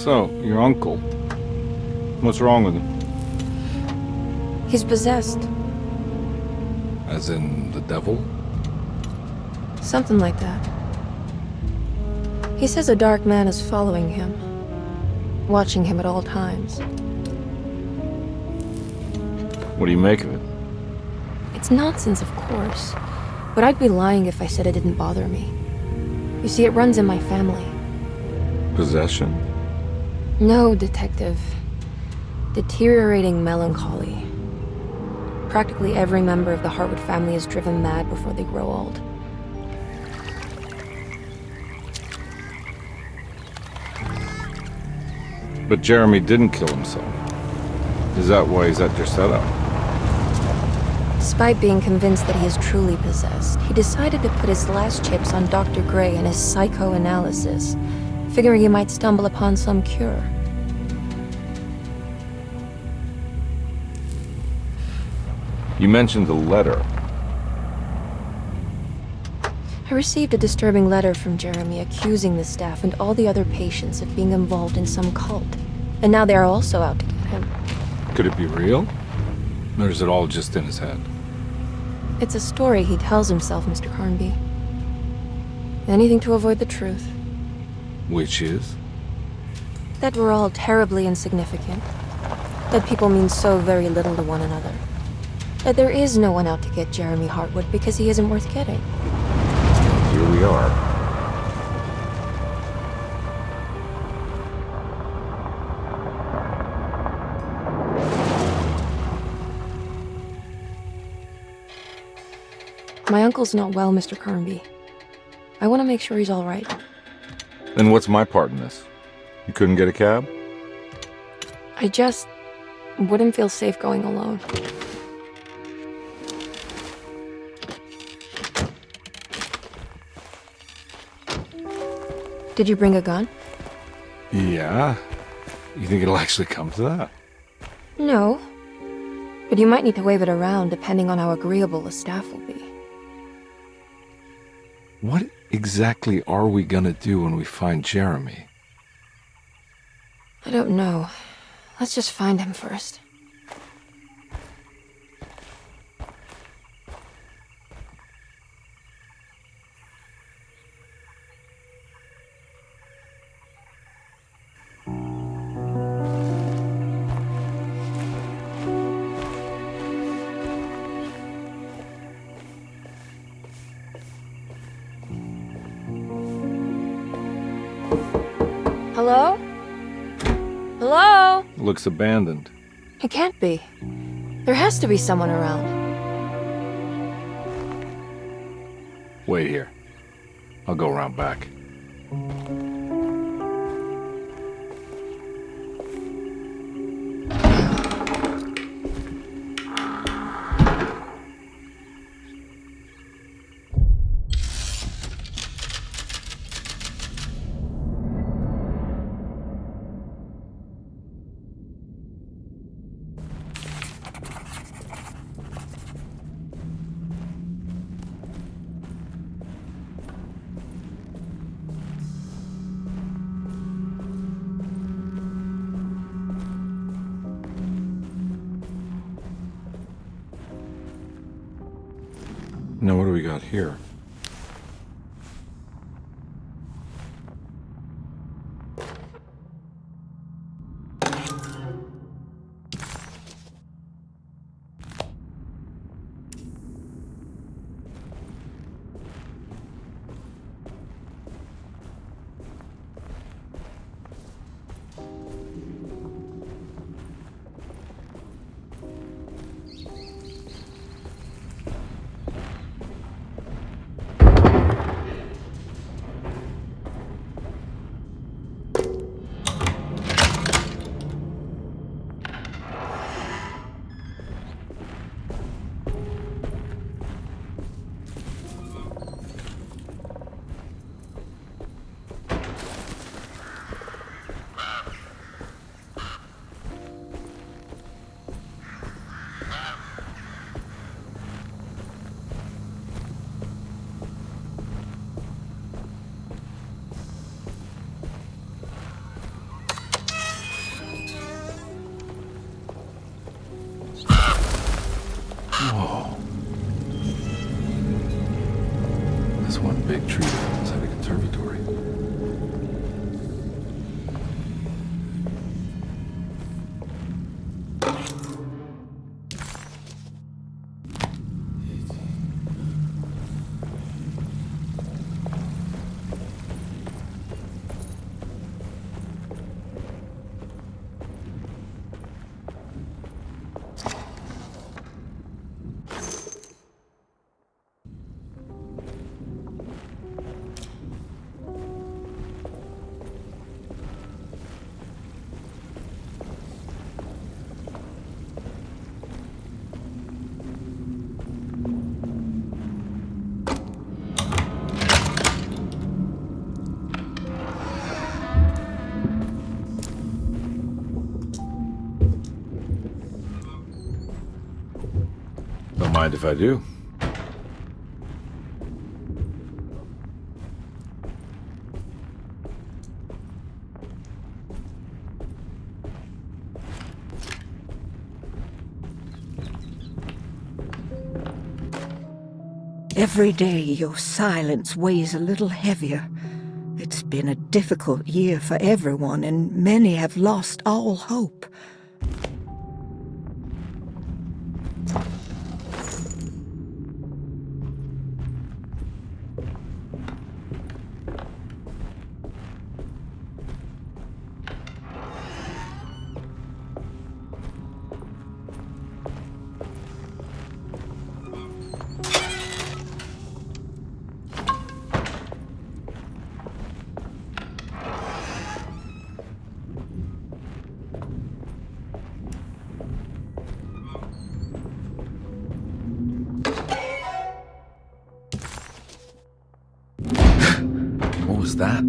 So, your uncle. What's wrong with him? He's possessed. As in the devil? Something like that. He says a dark man is following him, watching him at all times. What do you make of it? It's nonsense, of course, but I'd be lying if I said it didn't bother me. You see, it runs in my family. Possession? No, Detective. Deteriorating melancholy. Practically every member of the Hartwood family is driven mad before they grow old. But Jeremy didn't kill himself. Is that why he's at your setup? Despite being convinced that he is truly possessed, he decided to put his last chips on Dr. Gray and his psychoanalysis, figuring he might stumble upon some cure. You mentioned the letter. I received a disturbing letter from Jeremy accusing the staff and all the other patients of being involved in some cult. And now they are also out to get him. Could it be real? Or is it all just in his head? It's a story he tells himself, Mr. Carnby. Anything to avoid the truth. Which is? That we're all terribly insignificant. That people mean so very little to one another. That there is no one out to get Jeremy Hartwood because he isn't worth getting. Here we are. My uncle's not well, Mr. Carnby. I want to make sure he's all right. Then what's my part in this? You couldn't get a cab? I just wouldn't feel safe going alone. Did you bring a gun? Yeah. You think it'll actually come to that? No. But you might need to wave it around depending on how agreeable the staff will be. What exactly are we gonna do when we find Jeremy? I don't know. Let's just find him first. Hello? Hello? Looks abandoned. It can't be. There has to be someone around. Wait here. I'll go around back. Now what do we got here? one big tree inside a conservatory. Don't mind if I do. Every day your silence weighs a little heavier. It's been a difficult year for everyone, and many have lost all hope. What was that?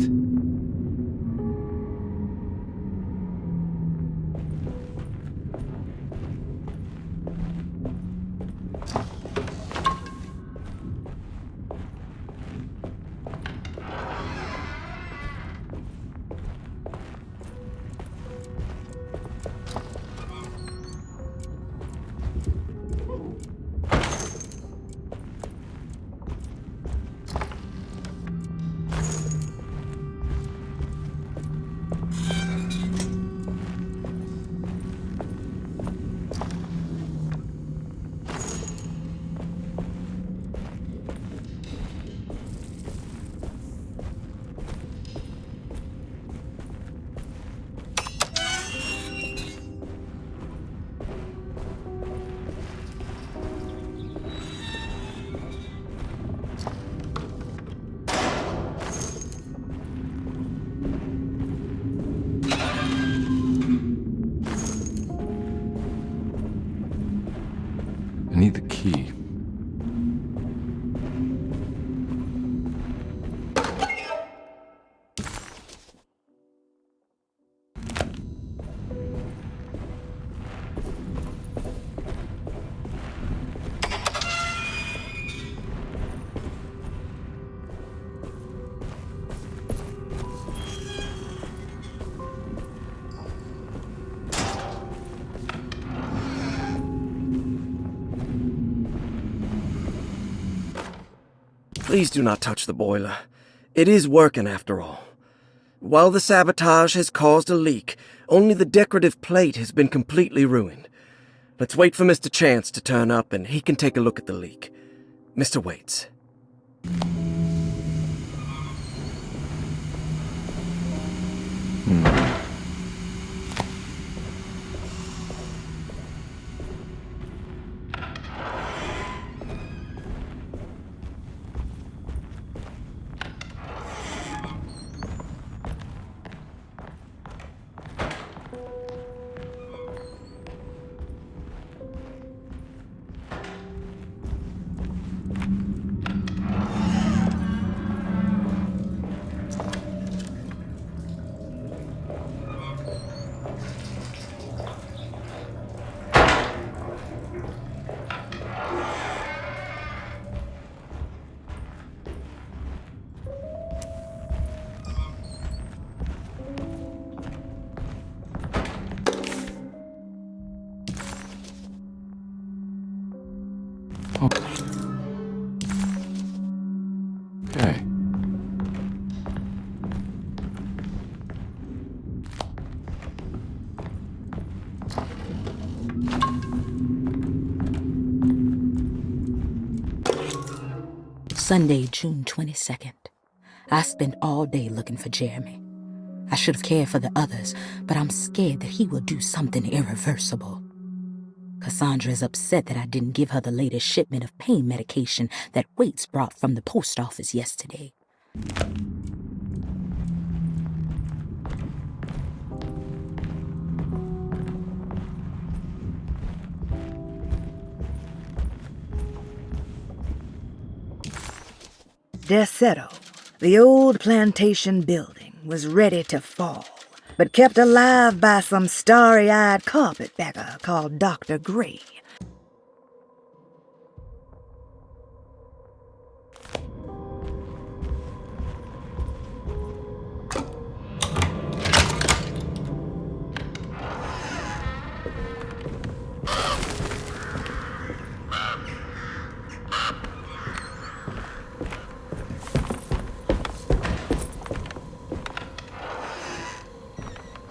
I need the key. Please do not touch the boiler. It is working after all. While the sabotage has caused a leak, only the decorative plate has been completely ruined. Let's wait for Mr. Chance to turn up and he can take a look at the leak. Mr. Waits. Sunday, June 22nd. I spent all day looking for Jeremy. I should have cared for the others, but I'm scared that he will do something irreversible. Cassandra is upset that I didn't give her the latest shipment of pain medication that Waits brought from the post office yesterday. Desetto, the old plantation building, was ready to fall, but kept alive by some starry-eyed carpetbagger called Dr. Gray.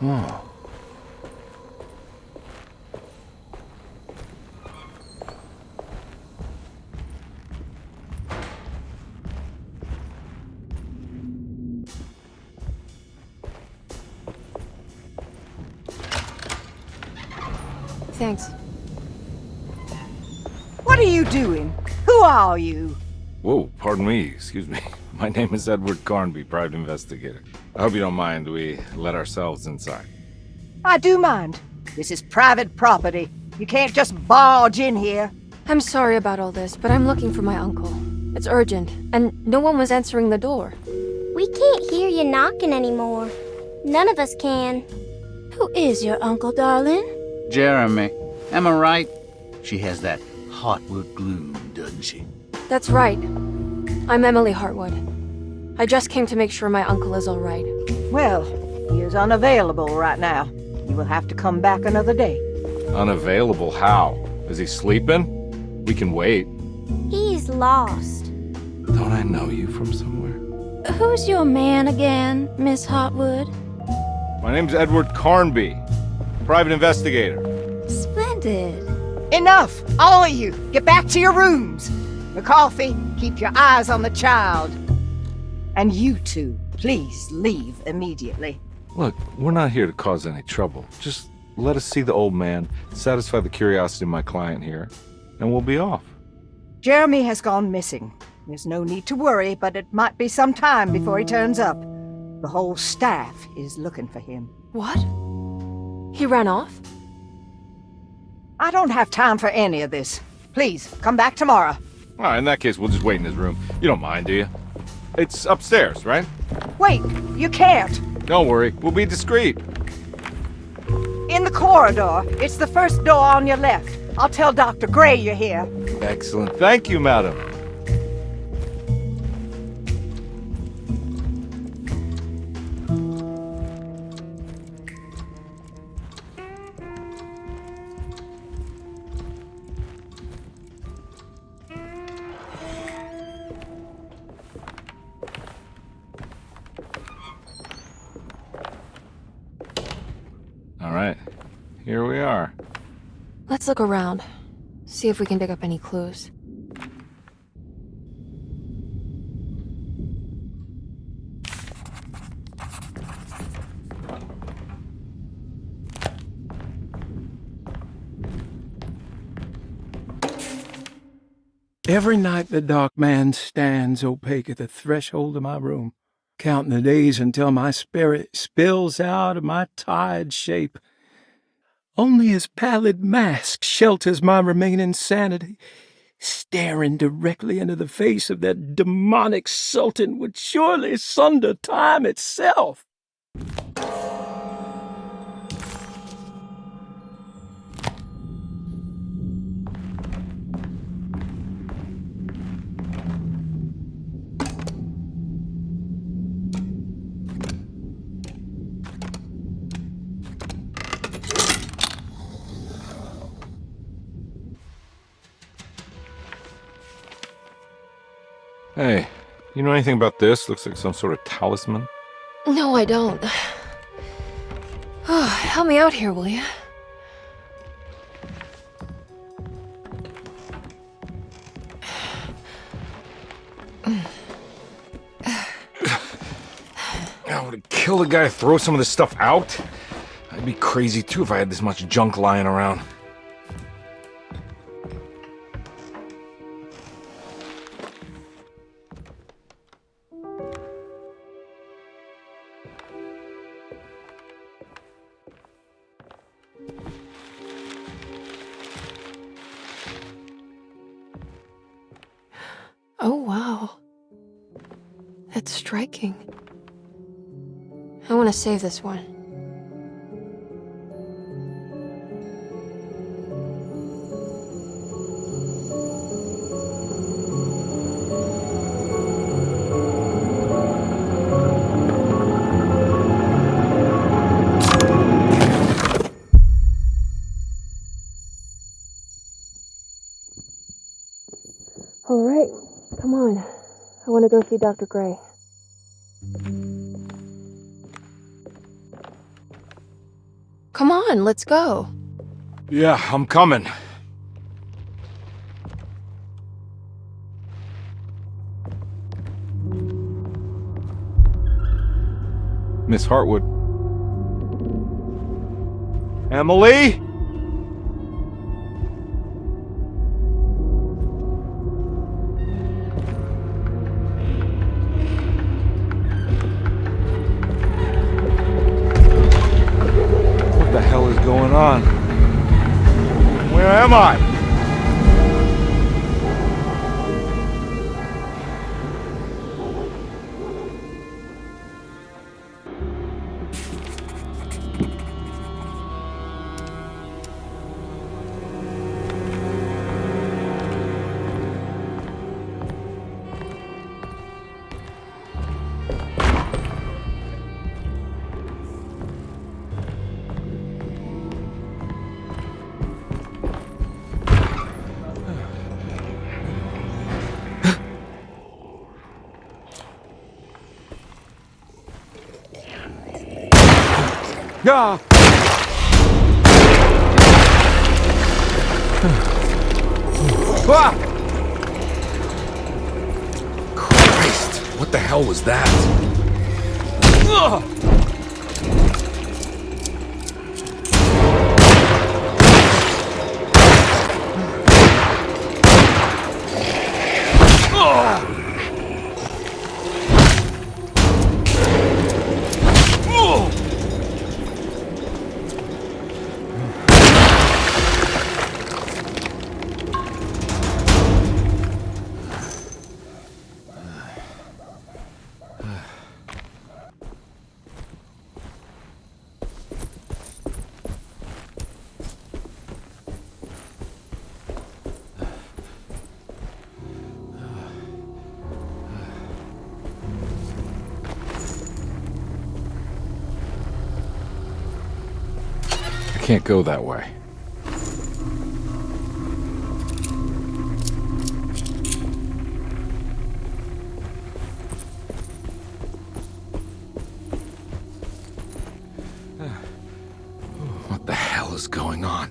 Oh. Thanks. What are you doing? Who are you? Whoa, pardon me, excuse me. My name is Edward Carnby, private investigator. I hope you don't mind we let ourselves inside. I do mind. This is private property. You can't just barge in here. I'm sorry about all this, but I'm looking for my uncle. It's urgent, and no one was answering the door. We can't hear you knocking anymore. None of us can. Who is your uncle, darling? Jeremy. Am I right? She has that Heartwood gloom, doesn't she? That's right. I'm Emily Hartwood. I just came to make sure my uncle is all right. Well, he is unavailable right now. You will have to come back another day. Unavailable how? Is he sleeping? We can wait. He's lost. Don't I know you from somewhere? Who's your man again, Miss Hartwood? My name's Edward Carnby, private investigator. Splendid. Enough! All of you! Get back to your rooms! McCarthy, keep your eyes on the child. And you two, please leave immediately. Look, we're not here to cause any trouble. Just let us see the old man, satisfy the curiosity of my client here, and we'll be off. Jeremy has gone missing. There's no need to worry, but it might be some time before he turns up. The whole staff is looking for him. What? He ran off? I don't have time for any of this. Please, come back tomorrow. All right, in that case, we'll just wait in his room. You don't mind, do you? It's upstairs, right? Wait, you can't. Don't worry, we'll be discreet. In the corridor. It's the first door on your left. I'll tell Dr. Gray you're here. Excellent. Thank you, madam. All right, here we are. Let's look around. See if we can dig up any clues. Every night the dark man stands opaque at the threshold of my room, counting the days until my spirit spills out of my tired shape. Only his pallid mask shelters my remaining sanity. Staring directly into the face of that demonic sultan would surely sunder time itself. Hey, you know anything about this? Looks like some sort of talisman. No, I don't. Oh, help me out here, will you? I would kill the guy to throw some of this stuff out. I'd be crazy too if I had this much junk lying around. Oh, wow. That's striking. I want to save this one. All right, come on. I want to go see Dr. Gray. Come on, let's go. Yeah, I'm coming. Miss Hartwood. Emily? What the hell is going on? Where am I? Ah! Ah! Christ! What the hell was that? Ugh! I can't go that way. What the hell is going on?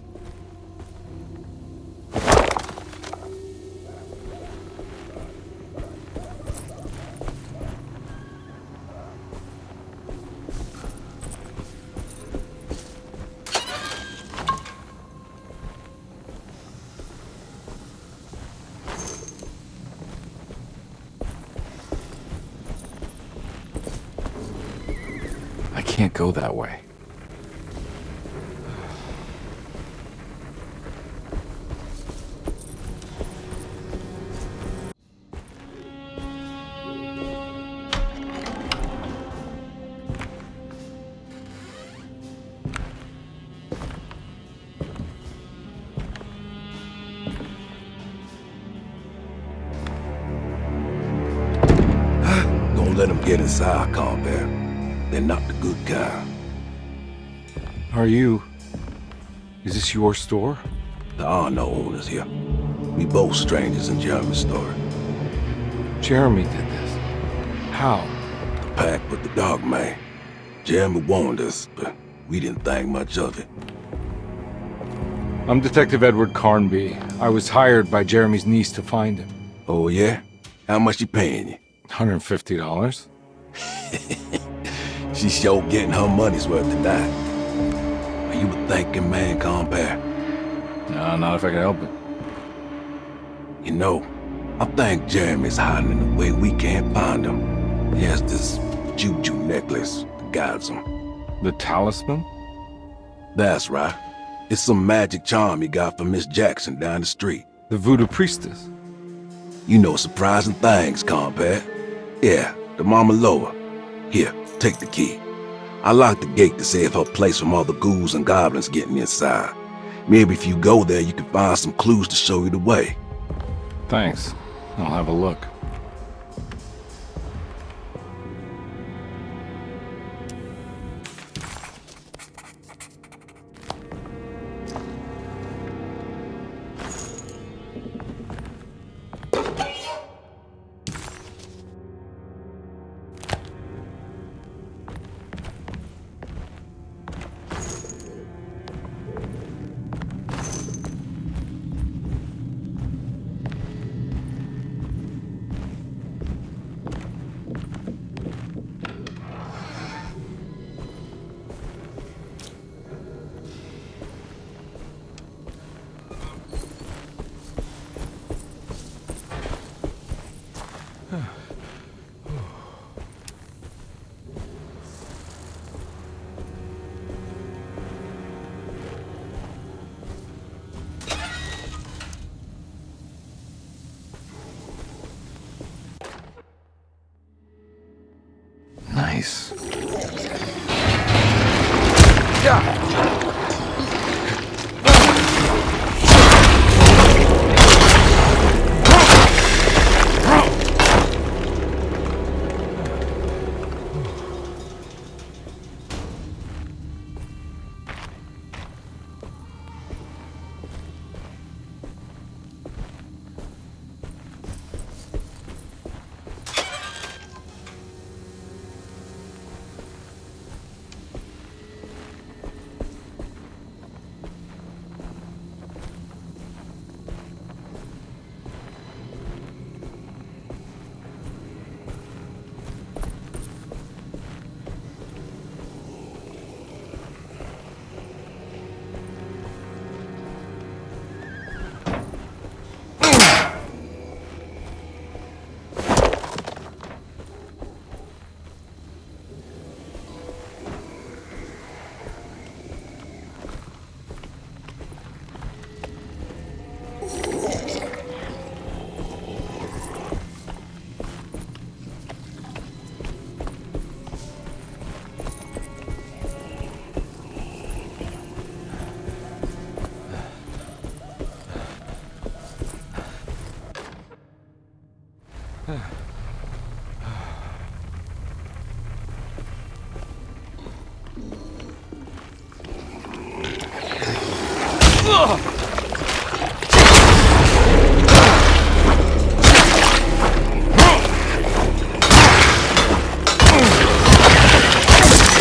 I can't go that way. Don't let them get inside, Carver. They're not the good kind. Are you... Is this your store? There are no owners here. We both strangers in Jeremy's store. Jeremy did this. How? The pact with the dog man. Jeremy warned us, but we didn't think much of it. I'm Detective Edward Carnby. I was hired by Jeremy's niece to find him. Oh, yeah? How much she paying you? $150? She sure getting her money's worth tonight. Are you a thinking man, compare? No, not if I can help it. You know, I think Jeremy's hiding in a way we can't find him. He has this juju necklace that guides him. The talisman? That's right. It's some magic charm he got from Miss Jackson down the street. The voodoo priestess? You know surprising things, compare. Yeah, the Mama Loa. Here, take the key. I locked the gate to save her place from all the ghouls and goblins getting inside. Maybe if you go there, you can find some clues to show you the way. Thanks. I'll have a look. Nice.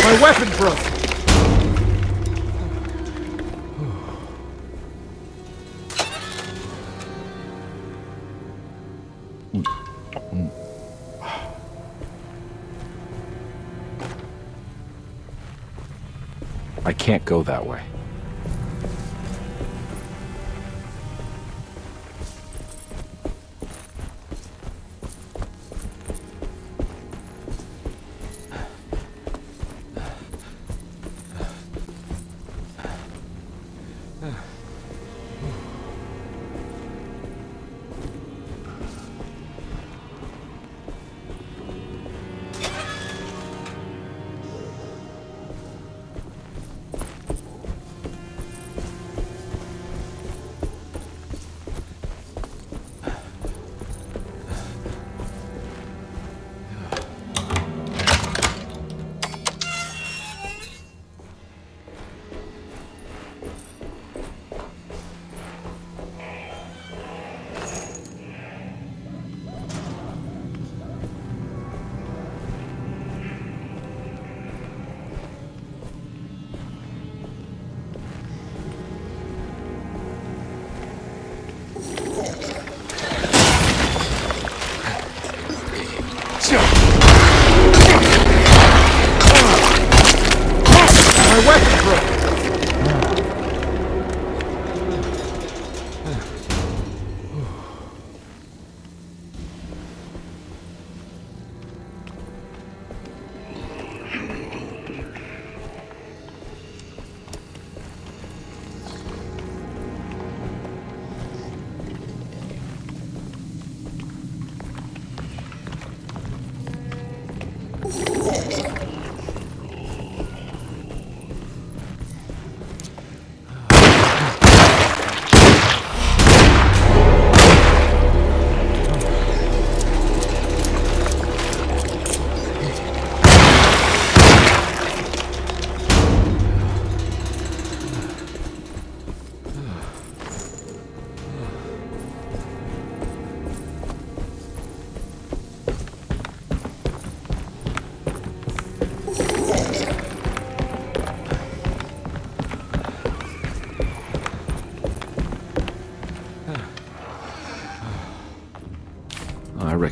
My weapon broke! I can't go that way.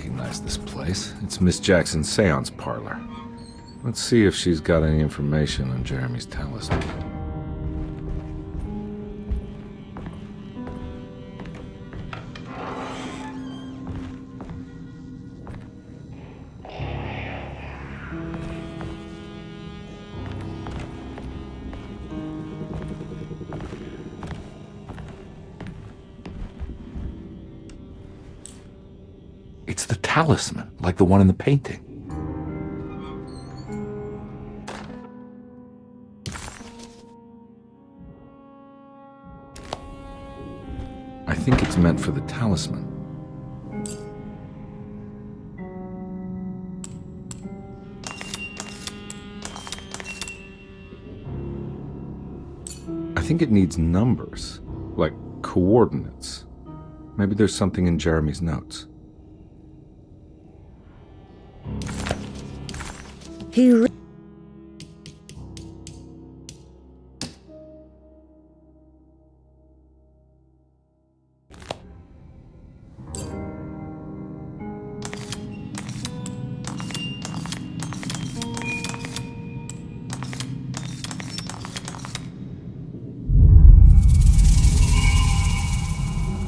recognize this place. It's Miss Jackson's seance parlor. Let's see if she's got any information on Jeremy's talisman. It's the talisman, like the one in the painting. I think it's meant for the talisman. I think it needs numbers, like coordinates. Maybe there's something in Jeremy's notes. He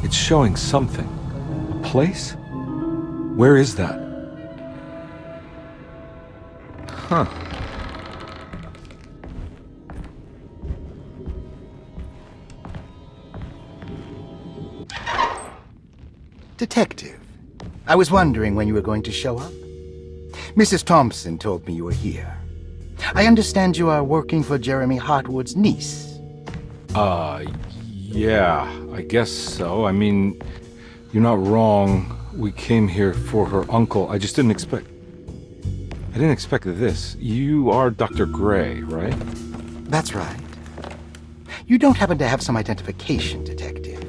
It's showing something. A place? Where is that? Huh. Detective, I was wondering when you were going to show up. Mrs. Thompson told me you were here. I understand you are working for Jeremy Hartwood's niece. Yeah, I guess so. I mean, you're not wrong. We came here for her uncle. I just didn't expect this. You are Dr. Gray, right? That's right. You don't happen to have some identification, Detective.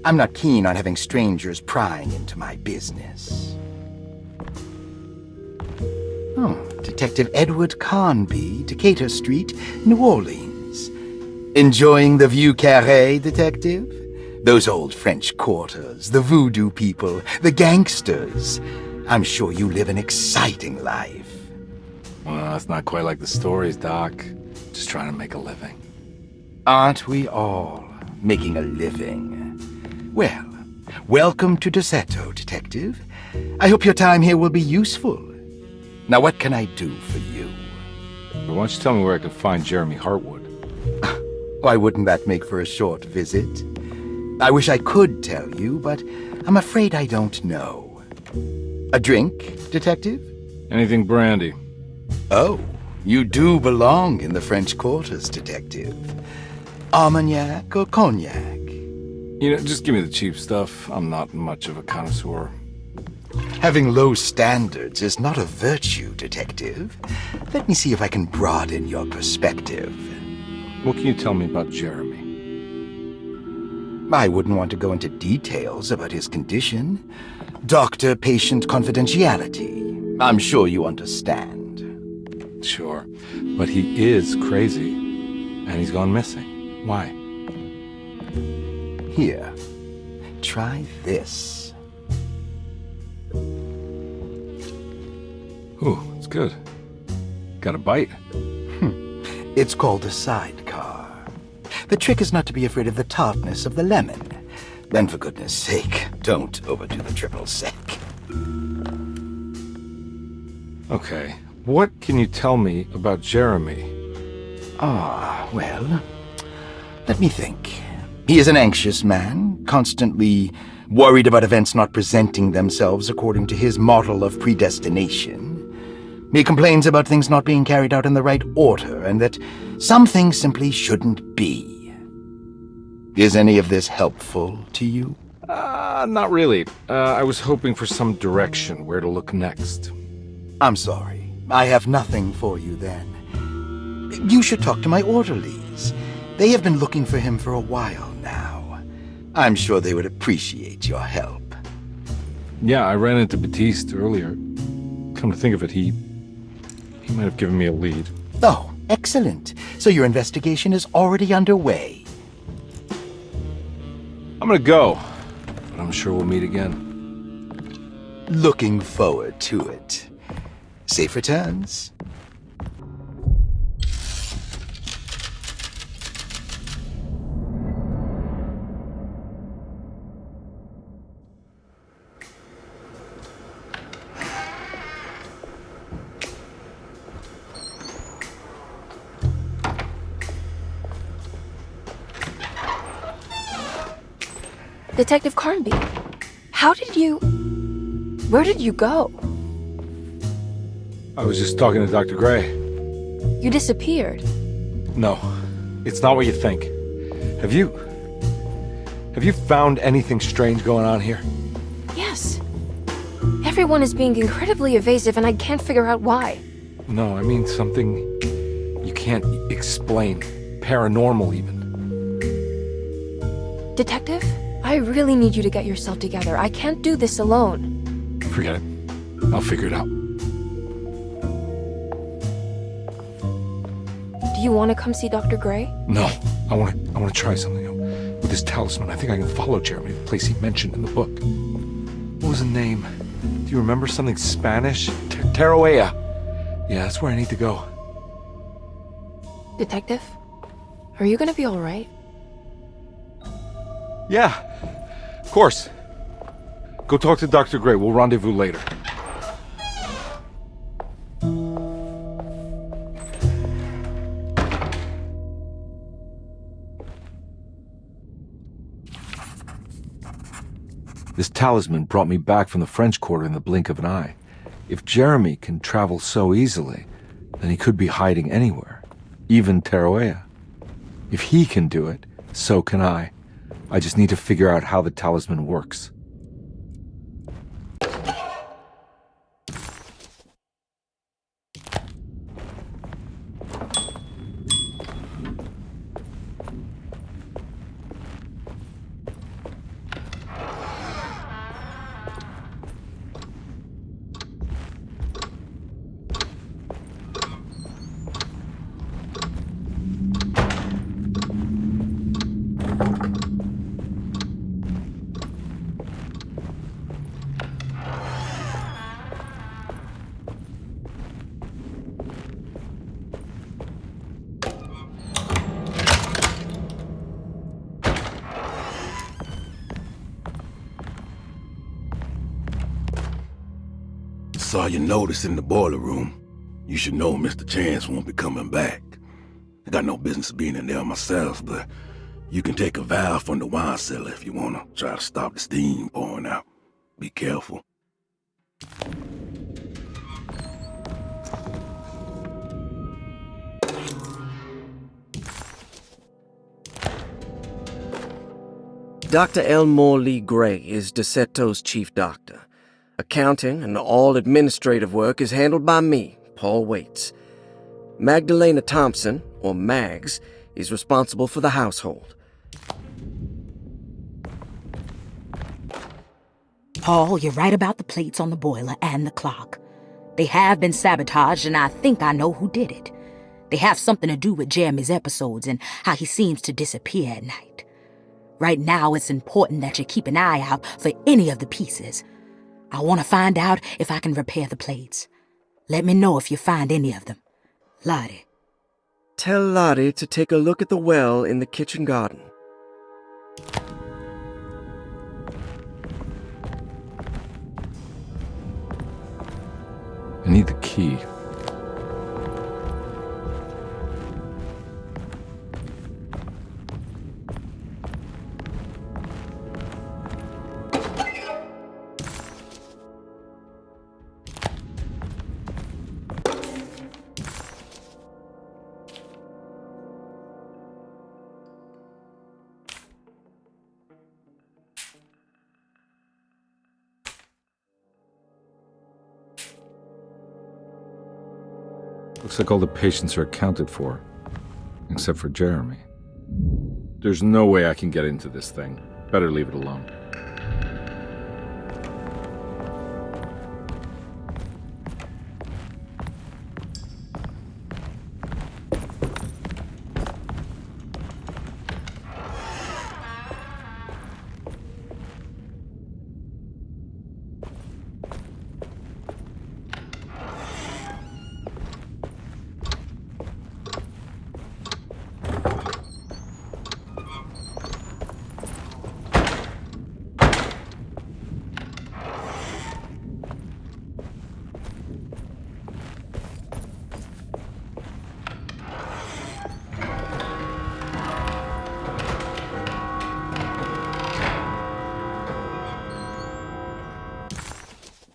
I'm not keen on having strangers prying into my business. Oh, Detective Edward Carnby, Decatur Street, New Orleans. Enjoying the Vieux Carré, Detective? Those old French quarters, the voodoo people, the gangsters. I'm sure you live an exciting life. Well, it's not quite like the stories, Doc. Just trying to make a living. Aren't we all making a living? Well, welcome to Deseto, Detective. I hope your time here will be useful. Now, what can I do for you? But why don't you tell me where I can find Jeremy Hartwood? Why wouldn't that make for a short visit? I wish I could tell you, but I'm afraid I don't know. A drink, Detective? Anything brandy. Oh, you do belong in the French quarters, Detective. Armagnac or cognac? You know, just give me the cheap stuff. I'm not much of a connoisseur. Having low standards is not a virtue, Detective. Let me see if I can broaden your perspective. What can you tell me about Jeremy? I wouldn't want to go into details about his condition. Doctor-patient confidentiality. I'm sure you understand. Sure, but he is crazy, and he's gone missing. Why? Here, try this. Ooh, it's good. Got a bite? It's called a sidecar. The trick is not to be afraid of the tartness of the lemon. Then, for goodness sake, don't overdo the triple sec. Okay, what can you tell me about Jeremy? Well, let me think. He is an anxious man, constantly worried about events not presenting themselves according to his model of predestination. He complains about things not being carried out in the right order, and that some things simply shouldn't be. Is any of this helpful to you? Not really. I was hoping for some direction where to look next. I'm sorry. I have nothing for you then. You should talk to my orderlies. They have been looking for him for a while now. I'm sure they would appreciate your help. Yeah, I ran into Batiste earlier. Come to think of it, he might have given me a lead. Oh, excellent. So your investigation is already underway. I'm gonna go, but I'm sure we'll meet again. Looking forward to it. Safe returns. Detective Carnby, where did you go? I was just talking to Dr. Gray. You disappeared. No, it's not what you think. Have you found anything strange going on here? Yes. Everyone is being incredibly evasive and I can't figure out why. No, I mean something you can't explain. Paranormal, even. Detective, I really need you to get yourself together. I can't do this alone. Forget it. I'll figure it out. Do you want to come see Dr. Gray? No, I want to try something. With this talisman, I think I can follow Jeremy to the place he mentioned in the book. What was the name? Do you remember something Spanish? Tarawea. Yeah, that's where I need to go. Detective, are you gonna be all right? Yeah, of course. Go talk to Dr. Gray. We'll rendezvous later. This talisman brought me back from the French Quarter in the blink of an eye. If Jeremy can travel so easily, then he could be hiding anywhere, even Tarawea. If he can do it, so can I. I just need to figure out how the talisman works. Saw your notice in the boiler room. You should know Mr. Chance won't be coming back. I got no business being in there myself, but you can take a valve from the wine cellar if you want to try to stop the steam pouring out. Be careful. Dr. Elmore Lee Gray is DeSeto's chief doctor. Accounting and all administrative work is handled by me, Paul Waits. Magdalena Thompson, or Mags, is responsible for the household. Paul, you're right about the plates on the boiler and the clock. They have been sabotaged, and I think I know who did it. They have something to do with Jeremy's episodes and how he seems to disappear at night. Right now, it's important that you keep an eye out for any of the pieces. I want to find out if I can repair the plates. Let me know if you find any of them. Lottie. Tell Lottie to take a look at the well in the kitchen garden. I need the key. Looks like all the patients are accounted for, except for Jeremy. There's no way I can get into this thing. Better leave it alone.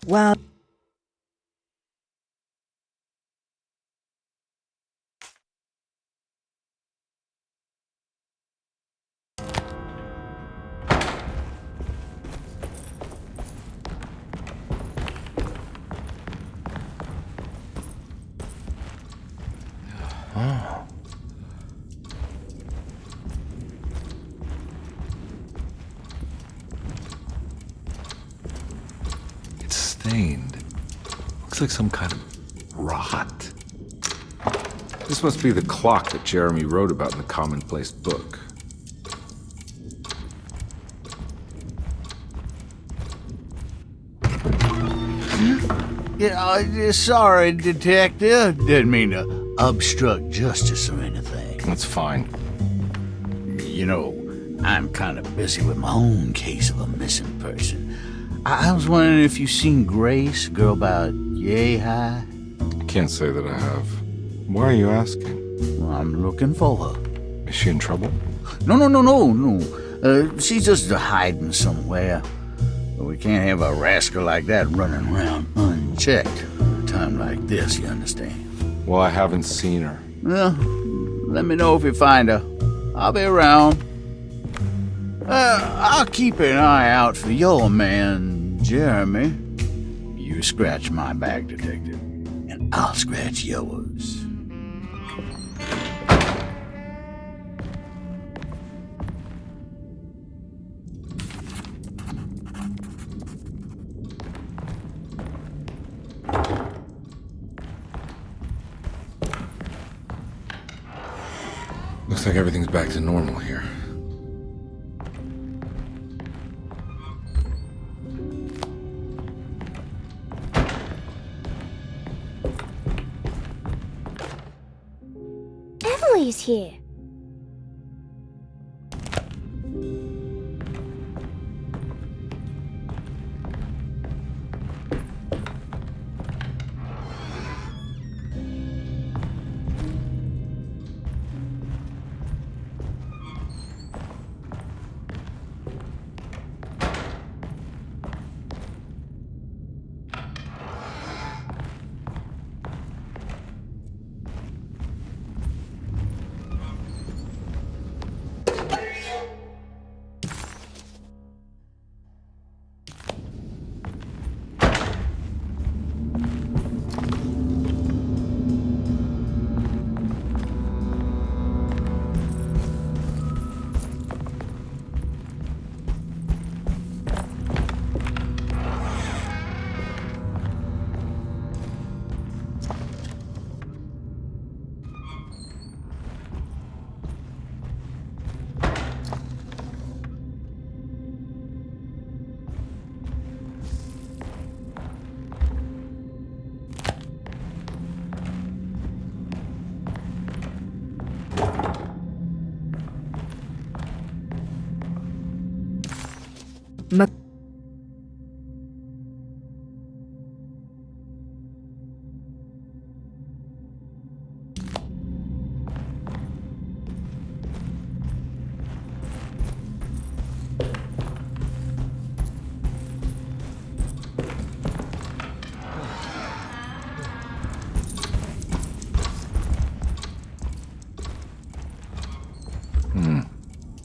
While Oh. It's stained. Looks like some kind of rot. This must be the clock that Jeremy wrote about in the commonplace book. Yeah, sorry, Detective. Didn't mean to obstruct justice or anything. That's fine. You know, I'm kind of busy with my own case of a missing person. I was wondering if you've seen Grace, a girl about yay high? I can't say that I have. Why are you asking? Well, I'm looking for her. Is she in trouble? No. She's just hiding somewhere. But we can't have a rascal like that running around unchecked at a time like this, you understand? Well, I haven't seen her. Well, let me know if you find her. I'll be around. I'll keep an eye out for your man, Jeremy. You scratch my back, Detective, and I'll scratch yours. Looks like everything's back to normal here. Emily's here.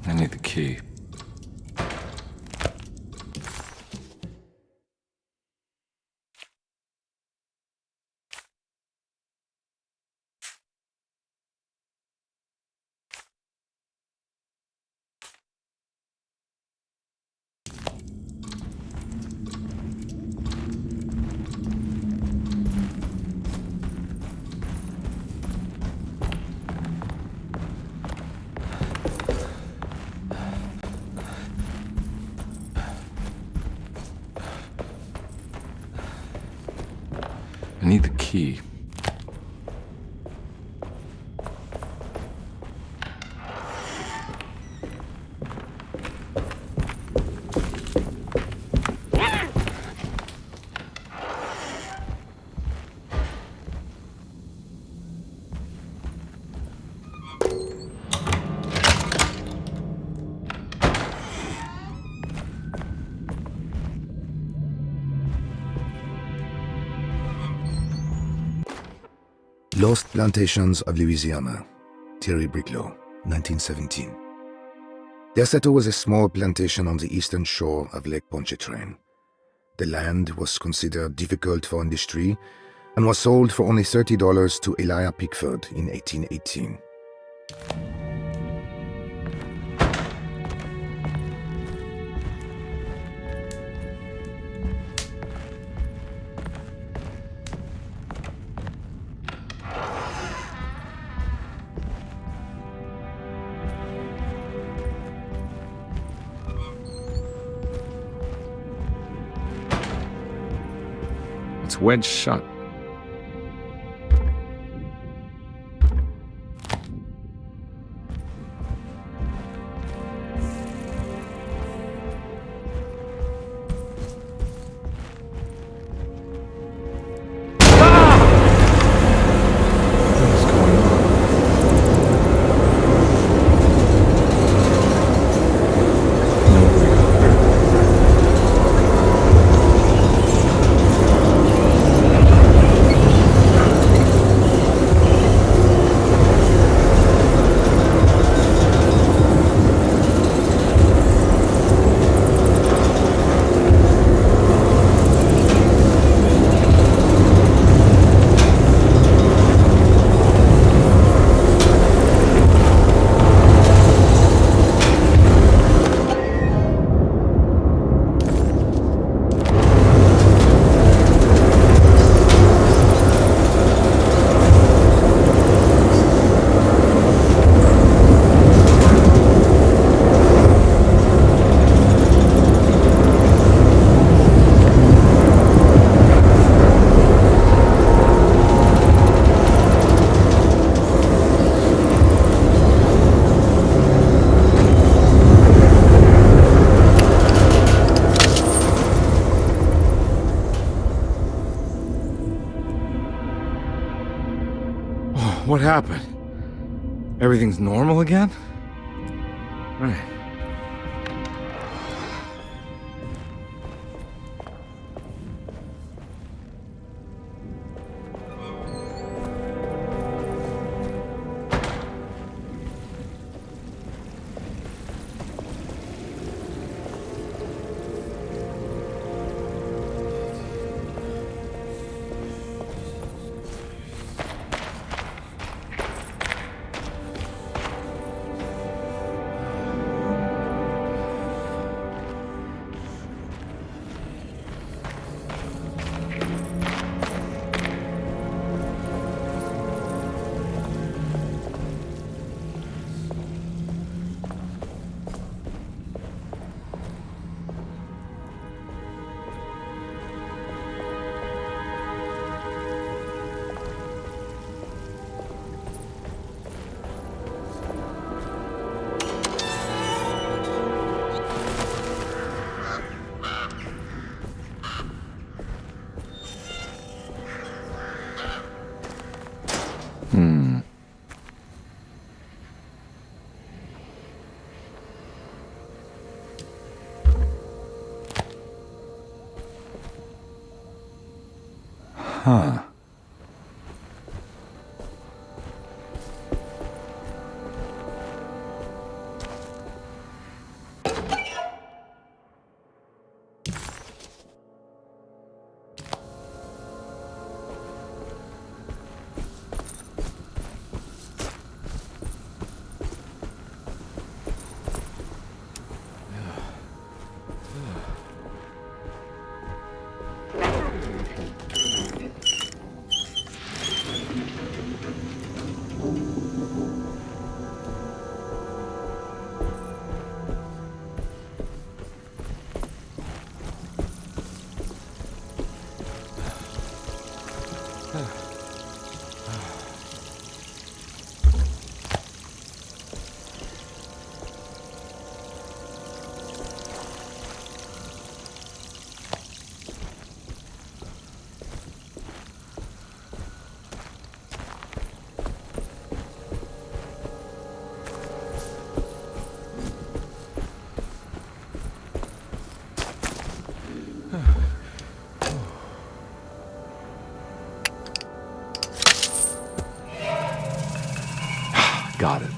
I need the key. I need the key. Lost Plantations of Louisiana, Thierry Briclot, 1917. Deseto was a small plantation on the eastern shore of Lake Pontchartrain. The land was considered difficult for industry and was sold for only $30 to Elijah Pickford in 1818. It's wedged shut. What happened? Everything's normal again? Right. Huh. Got it.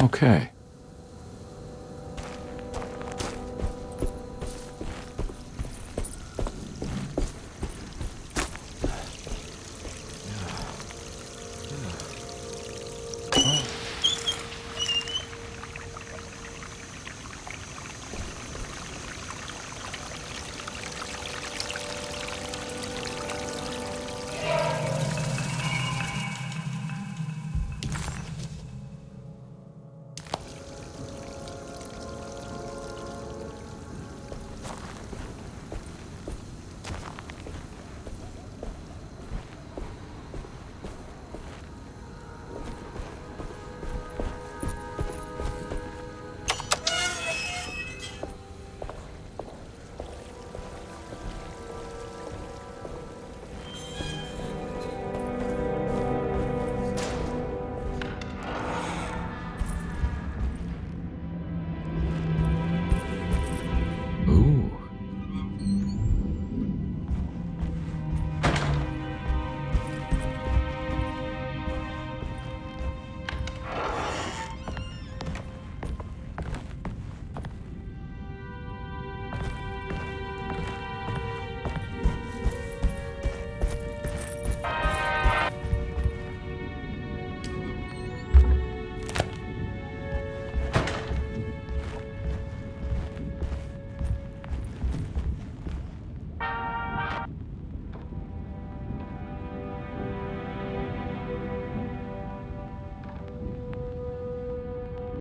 Okay.